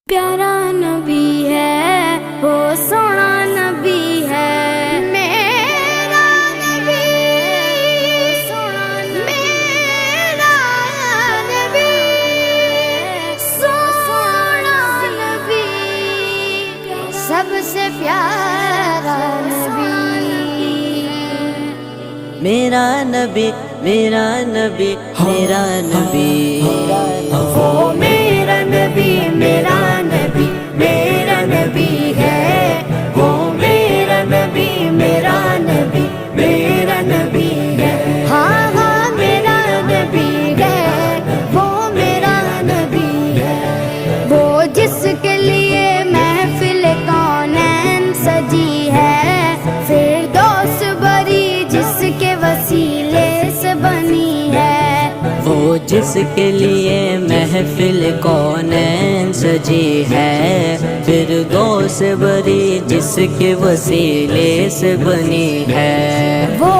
پیارا نبی ہے وہ سونا نبی ہے میرا نبی سونا میرا نبی سونا نبی سب سے پیارا نبی میرا نبی میرا نبی میرا نبی وہ میرا نبی میرا نبی میرا نبی ہے وہ میرا نبی میرا نبی میرا نبی ہے ہاں ہاں میرا نبی ہے وہ میرا نبی ہے وہ جس کے لیے محفل کونین سجی ہے فردوس بری جس کے وسیلے سے بنی ہے وہ جس کے لیے محفل کونین سجی ہے فردوس بری جس کے وسیلے سے بنی ہے وہ